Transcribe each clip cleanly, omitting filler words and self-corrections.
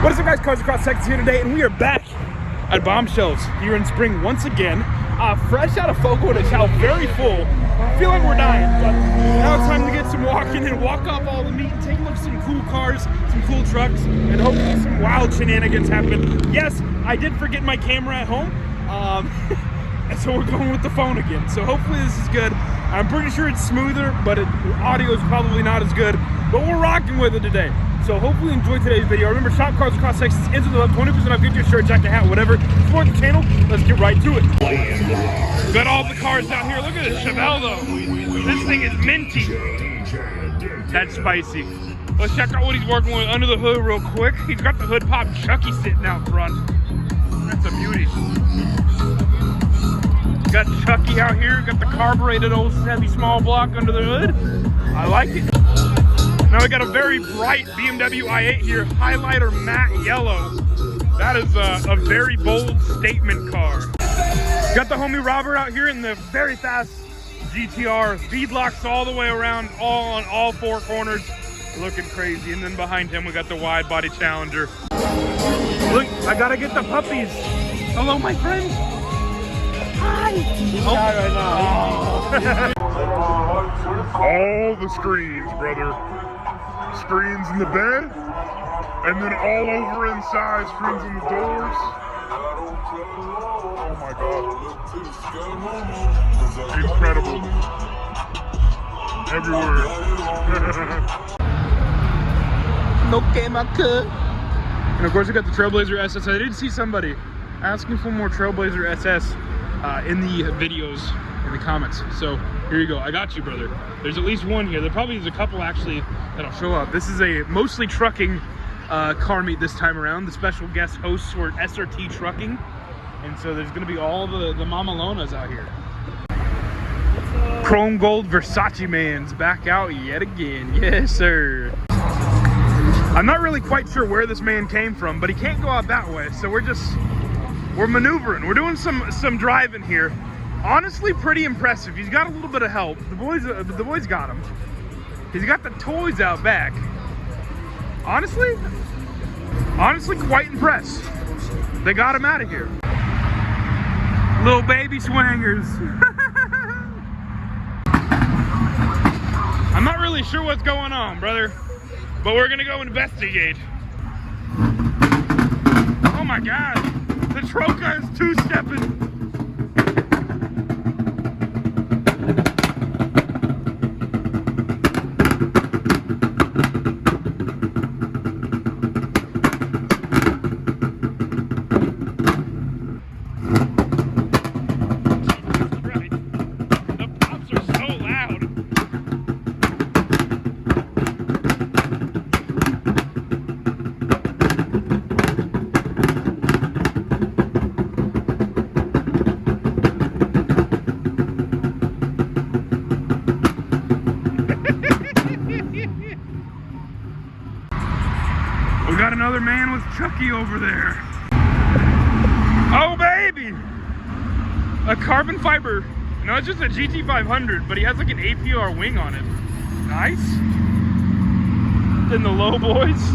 What is up, guys? Cars Across Texas here today, and we are back at Bombshells here in spring once again. Fresh out of photo footage, how very full. I feel like we're dying, but now it's time to get some walking and walk off all the meat and take a look at some cool cars, some cool trucks, and hopefully some wild shenanigans happen. Yes, I did forget my camera at home, and so we're going with the phone again. So hopefully this is good. I'm pretty sure it's smoother, but audio is probably not as good, but we're rocking with it today. So hopefully you enjoyed today's video. Remember, shop Cars Across Texas, into the left, 20% off, get your shirt, jacket, hat, whatever. Support the channel, let's get right to it. Got all the cars down here. Look at this Chevelle though. This thing is minty. That's spicy. Let's check out what he's working with under the hood real quick. He's got the hood pop Chucky sitting out front. That's a beauty. Got Chucky out here, got the carbureted old heavy small block under the hood. I like it. Now we got a very bright BMW i8 here, highlighter matte yellow. That is a very bold statement car. Got the homie Robert out here in the very fast GTR, beadlocks all the way around, all on all four corners, looking crazy. And then behind him we got the wide body Challenger. Look, I gotta get the puppies. Hello, my friend. Hi. Oh. Right now. All the screens, brother. Screens in the bed, and then all over inside, screens in the doors. Oh my god. Incredible. Everywhere. No game I could. And of course we got the Trailblazer SS. I did see somebody asking for more Trailblazer SS in the videos, in the comments. So here you go. I got you, brother. There's at least one here. There probably is a couple actually that'll show up. This is a mostly trucking car meet this time around. The special guest hosts were SRT Trucking. And so there's gonna be all the Mama Lonas out here. Chrome gold Versace man's back out yet again. Yes, sir. I'm not really quite sure where this man came from, but he can't go out that way. So we're maneuvering. We're doing some driving here. Honestly, pretty impressive. He's got a little bit of help. The boys got him. He's got the toys out back. Honestly, quite impressed. They got him out of here. Little baby swangers. I'm not really sure what's going on, brother, but we're gonna go investigate. Oh my God, the Troca is two-stepping. Got another man with Chucky over there. Oh baby! A carbon fiber. No, it's just a GT500, but he has like an APR wing on it. Nice. Then the low boys.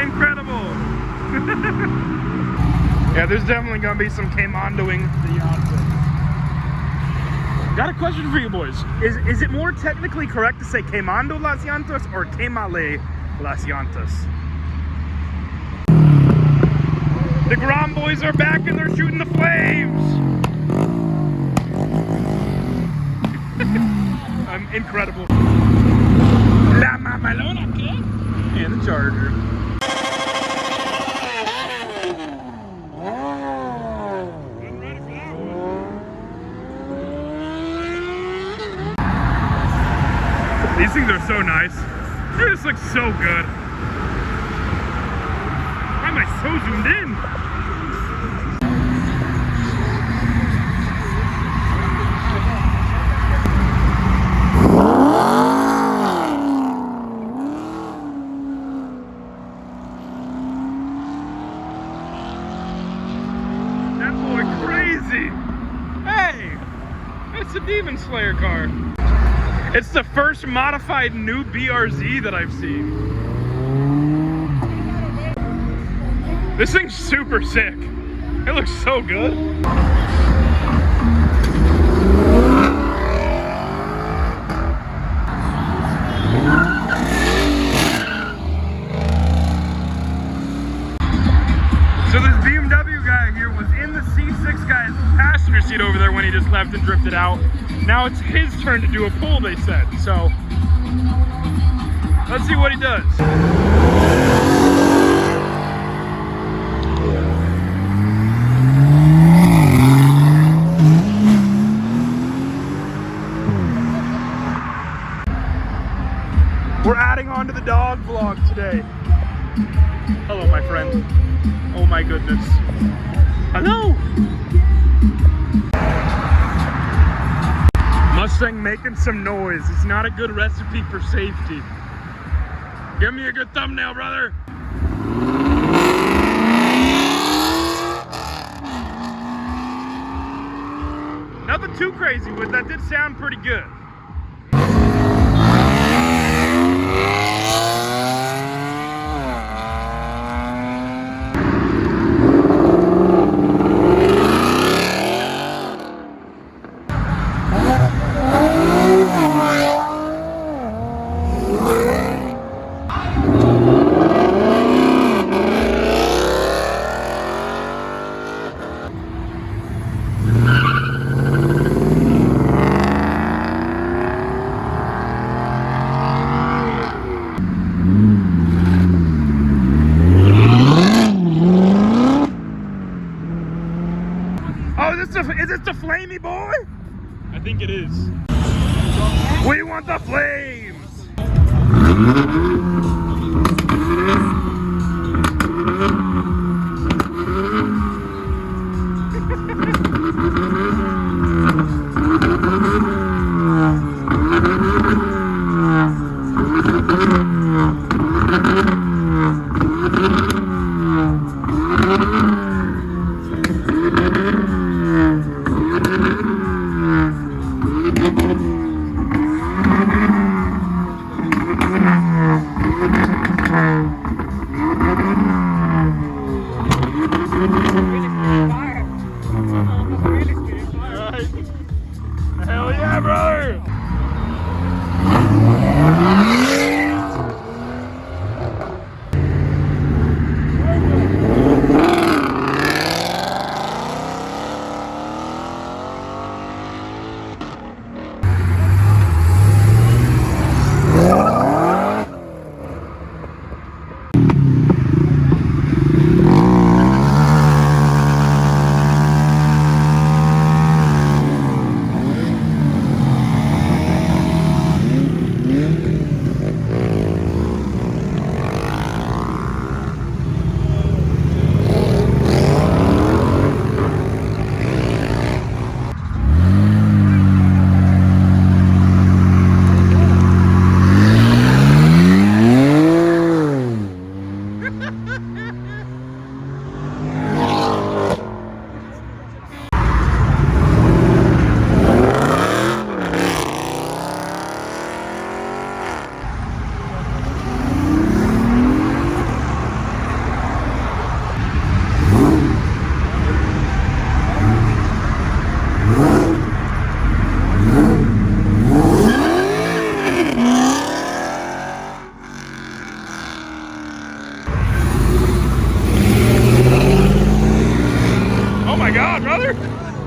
Incredible. Yeah, there's definitely gonna be some K-Mondoing beyond. Got a question for you boys. Is it more technically correct to say quemando las llantas or quemale las llantas? The Grom boys are back and they're shooting the flames. Incredible. La mamalona, ¿qué? And the Charger. These things are so nice. They just look so good. Why am I so zoomed in? That boy crazy. Hey, It's a Demon Slayer car. It's the first modified new BRZ that I've seen. This thing's super sick. It looks so good. So this BMW guy here was in the C6 guy's passenger seat over there when he just left and drifted out. Now it's his turn to do a pull, they said. So let's see what he does. We're adding on to the dog vlog today. Hello, my friend. Oh my goodness. Hello! Mustang making some noise. It's not a good recipe for safety. Give me a good thumbnail, brother. Nothing too crazy, but that did sound pretty good. Is this the flamey boy? I think it is. We want the flames! Hell yeah, brother!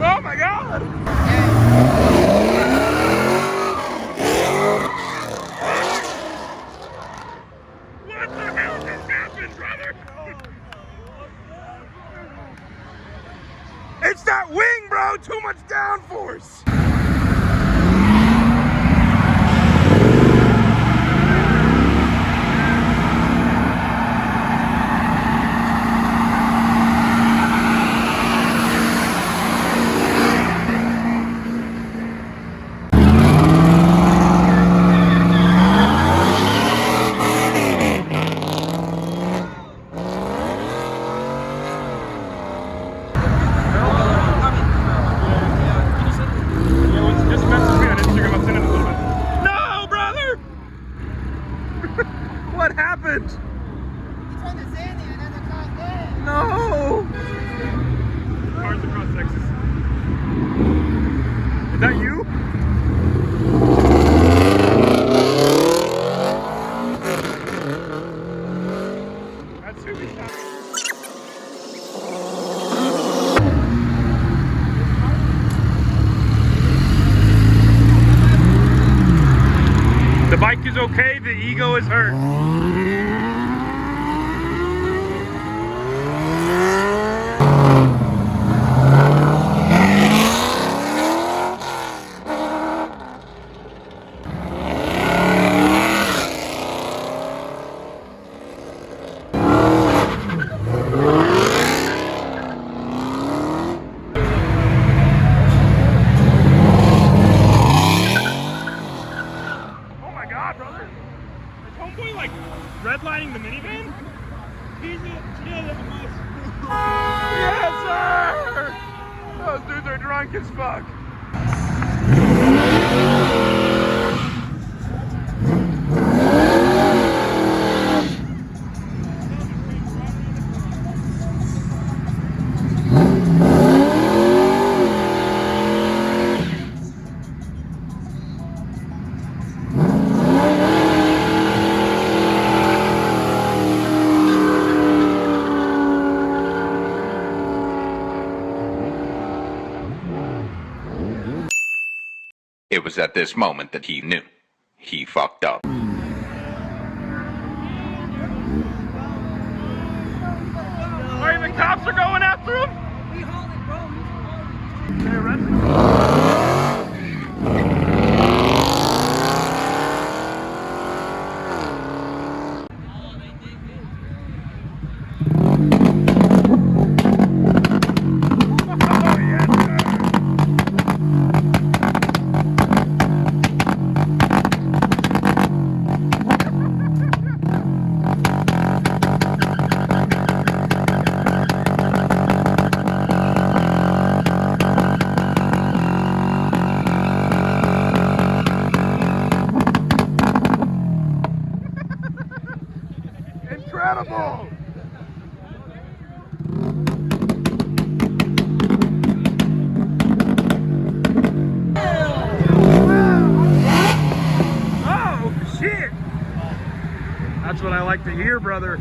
Oh my God! What the hell just happened, brother? It's that wing, bro! Too much downforce! that you? That's who we shot. The bike is okay, the ego is hurt. Homeboy like redlining the minivan? Yes, sir! Those dudes are drunk as fuck. It was at this moment that he knew. He fucked up. Alright, the cops are going after him? We hauled it, bro. Okay, ready? Incredible! Oh, shit! That's what I like to hear, brother.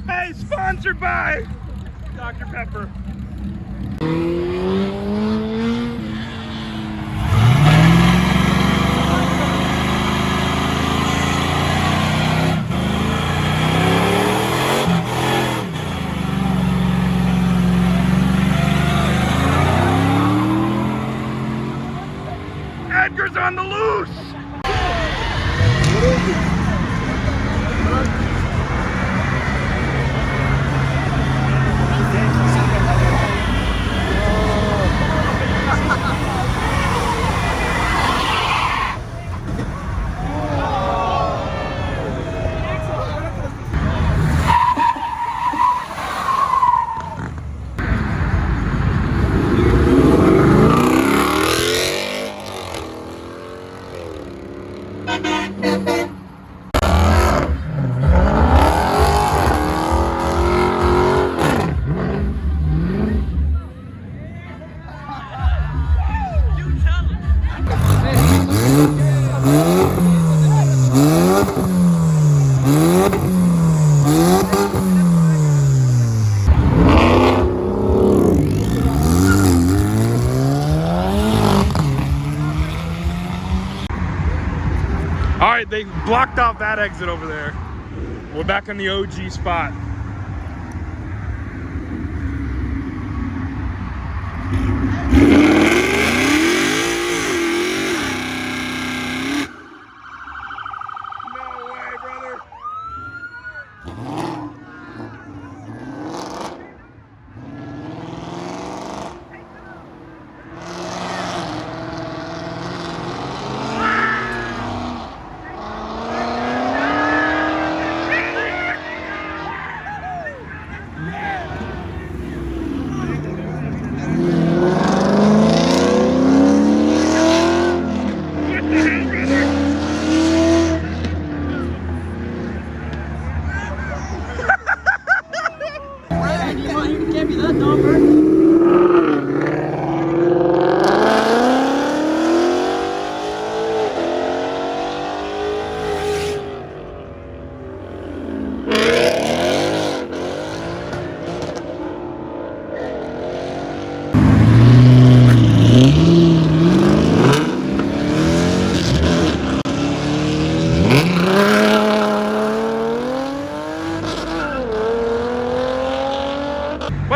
Hey, sponsored by Dr. Pepper. Edgar's on the loose! What is it? Alright, they blocked off that exit over there. We're back on the OG spot. No way, brother.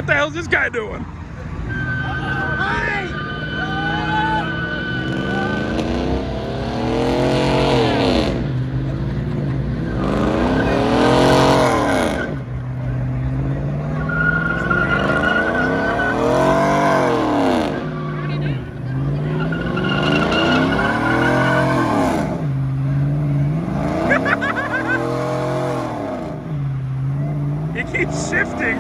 What the hell's this guy doing? He keeps shifting.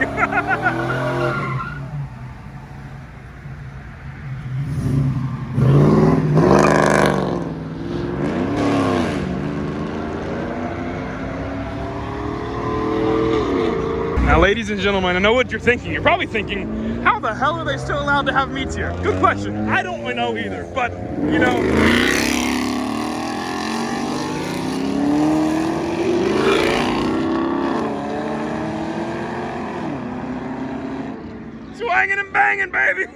Now, ladies and gentlemen, I know what you're thinking. You're probably thinking, how the hell are they still allowed to have meats here? Good question. I don't really know either, but, you know. Swanging and banging, baby!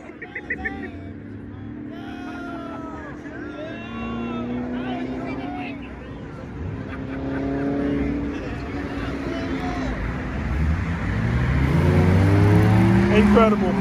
Incredible.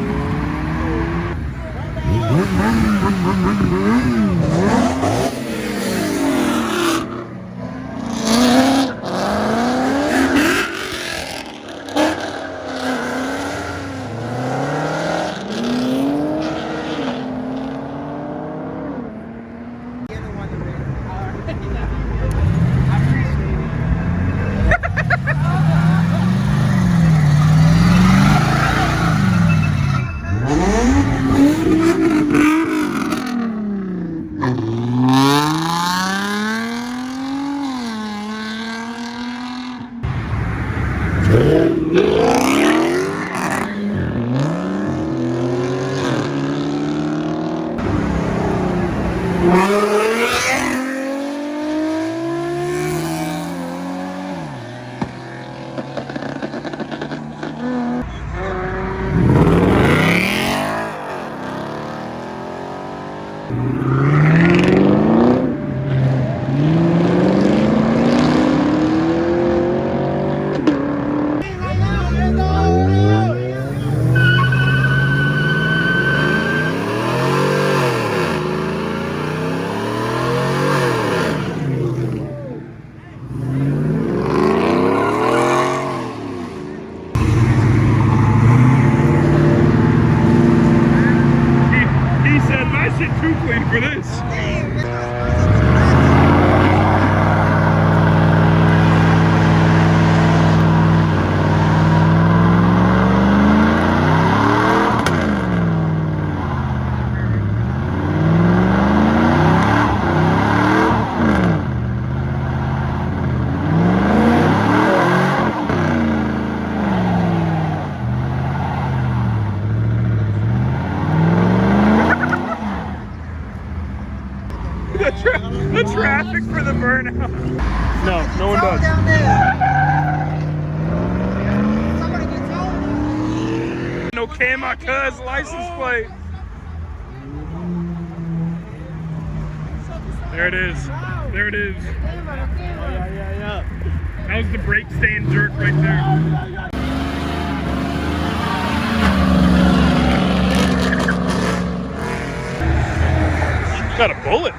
Too clean for this. The traffic for the burnout. No one does. Down there. Somebody gets home. No Kama cuz license plate. There it is. There it is. Yeah. That was the brake stand jerk right there. Got a bullet.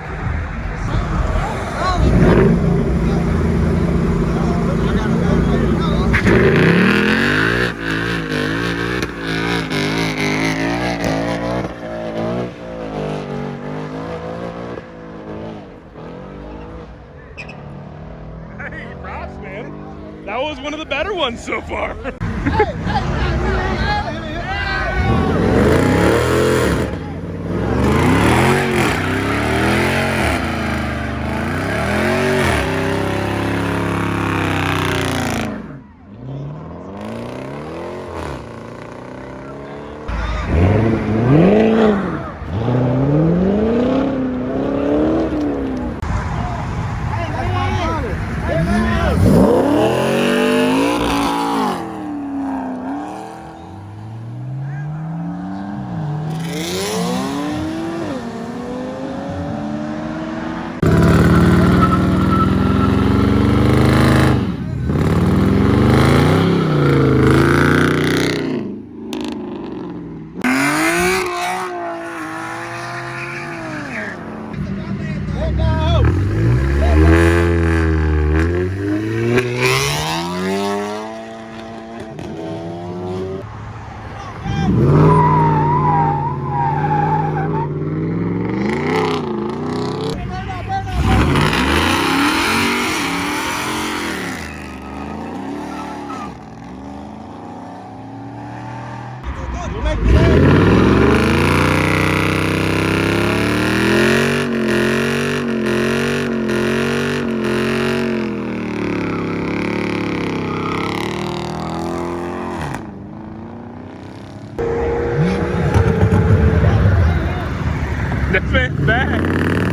Hey, props, man. That was one of the better ones so far. That man's back.